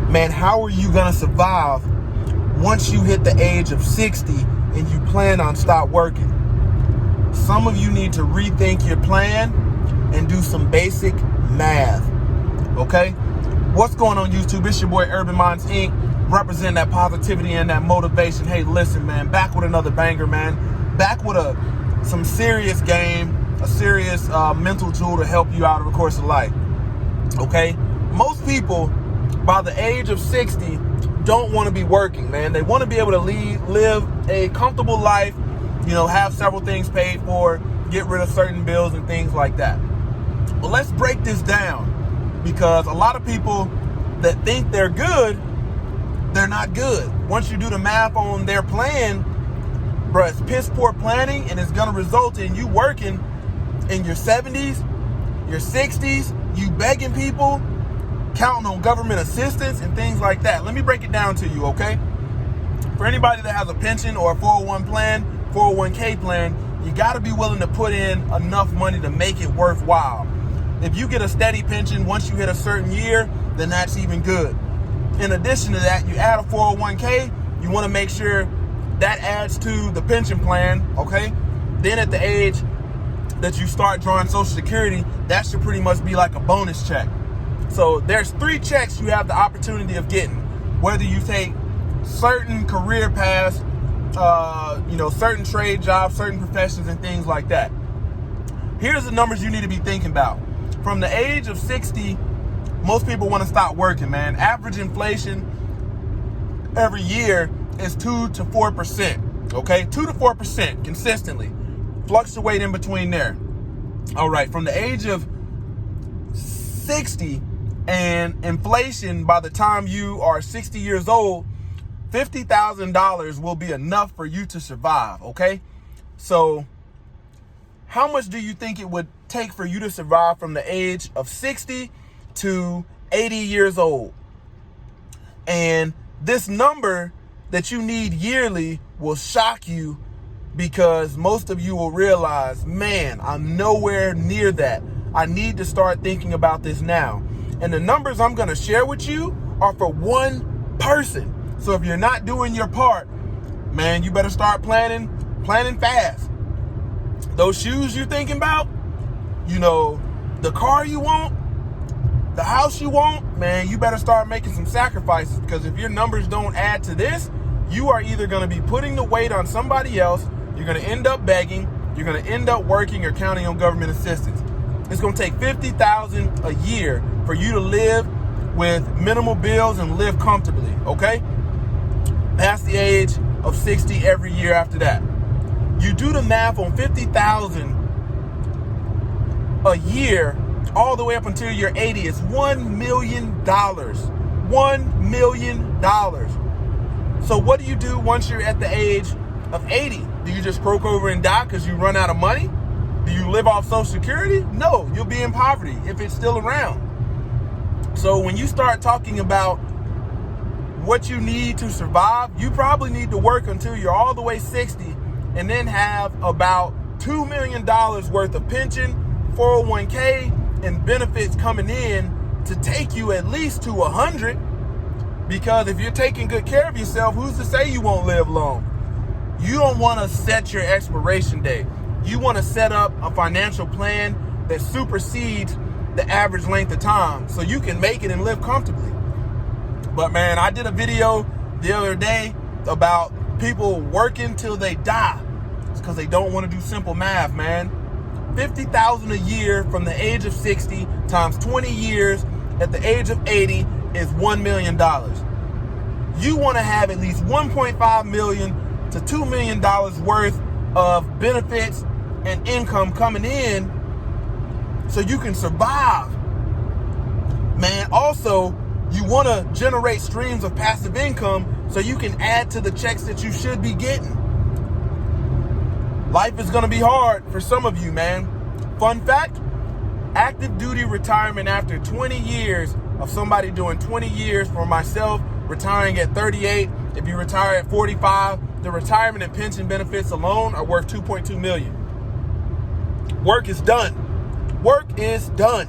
man, how are you gonna survive once you hit the age of 60 and you plan on stop working? Some of you need to rethink your plan and do some basic math, okay? What's going on, YouTube? It's your boy Urban Minds Inc. Representing that positivity and that motivation. Hey, listen, man, back with another banger, man. Back with some serious game, a serious mental tool to help you out over the course of life, okay? Most people, by the age of 60, don't want to be working, man. They want to be able to live a comfortable life, you know, have several things paid for, get rid of certain bills and things like that. But let's break this down, because a lot of people that think they're good, they're not good. Once you do the math on their plan, bro, it's piss poor planning, and it's going to result in you working in your 70s, your 60s, you begging people, counting on government assistance and things like that. Let me break it down to you, okay? For anybody that has a pension or a 401k plan, you got to be willing to put in enough money to make it worthwhile. If you get a steady pension, once you hit a certain year, then that's even good. In addition to that, you add a 401k, you want to make sure that adds to the pension plan, okay? Then at the age that you start drawing Social Security, that should pretty much be like a bonus check. So there's 3 checks you have the opportunity of getting, whether you take certain career paths, certain trade jobs, certain professions and things like that. Here's the numbers you need to be thinking about. From the age of 60, most people want to stop working, man. Average inflation every year is 2 to 4%, okay? 2 to 4% consistently. Fluctuate in between there. All right, from the age of 60 and inflation, by the time you are 60 years old, $50,000 will be enough for you to survive, okay? So how much do you think it would take for you to survive from the age of 60 to 80 years old? And this number that you need yearly will shock you, because most of you will realize, man, I'm nowhere near that. I need to start thinking about this now. And the numbers I'm going to share with you are for one person. So if you're not doing your part, man, you better start planning fast. Those shoes you're thinking about, you know, the car you want, the house you want, man, you better start making some sacrifices, because if your numbers don't add to this, you are either going to be putting the weight on somebody else, you're going to end up begging, you're going to end up working or counting on government assistance. It's going to take $50,000 a year for you to live with minimal bills and live comfortably, okay? Past the age of 60 every year after that. You do the math on $50,000 a year all the way up until you're 80, it's $1 million. $1 million. So what do you do once you're at the age of 80? Do you just croak over and die because you run out of money? Do you live off Social Security? No, you'll be in poverty if it's still around. So when you start talking about what you need to survive, you probably need to work until you're all the way 60 and then have about $2 million worth of pension, 401k, and benefits coming in to take you at least to 100. Because if you're taking good care of yourself, who's to say you won't live long? You don't want to set your expiration date. You want to set up a financial plan that supersedes the average length of time so you can make it and live comfortably. But man, I did a video the other day about people working till they die. It's because they don't want to do simple math, man. $50,000 a year from the age of 60 times 20 years at the age of 80 is $1 million. You want to have at least $1.5 million to $2 million worth of benefits and income coming in so you can survive. Man, also, you want to generate streams of passive income so you can add to the checks that you should be getting. Life is going to be hard for some of you, man. Fun fact, active duty retirement after 20 years of somebody doing 20 years, for myself, retiring at 38. If you retire at 45, the retirement and pension benefits alone are worth $2.2 million. Work is done. Work is done.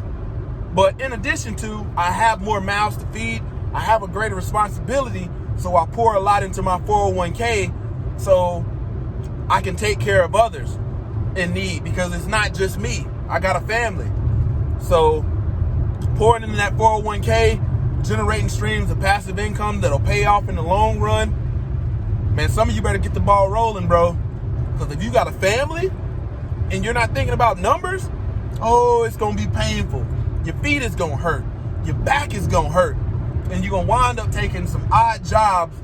But in addition to, I have more mouths to feed, I have a greater responsibility, so I pour a lot into my 401k so I can take care of others in need, because it's not just me. I got a family. So pouring into that 401k, generating streams of passive income that'll pay off in the long run. Man, some of you better get the ball rolling, bro. Because if you got a family and you're not thinking about numbers, oh, it's going to be painful. Your feet is going to hurt. Your back is going to hurt. And you're going to wind up taking some odd jobs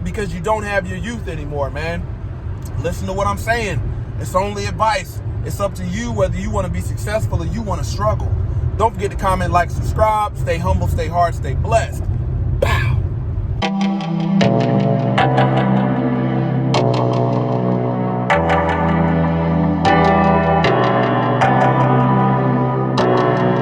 because you don't have your youth anymore, man. Listen to what I'm saying. It's only advice. It's up to you whether you want to be successful or you want to struggle. Don't forget to comment, like, subscribe. Stay humble, stay hard, stay blessed.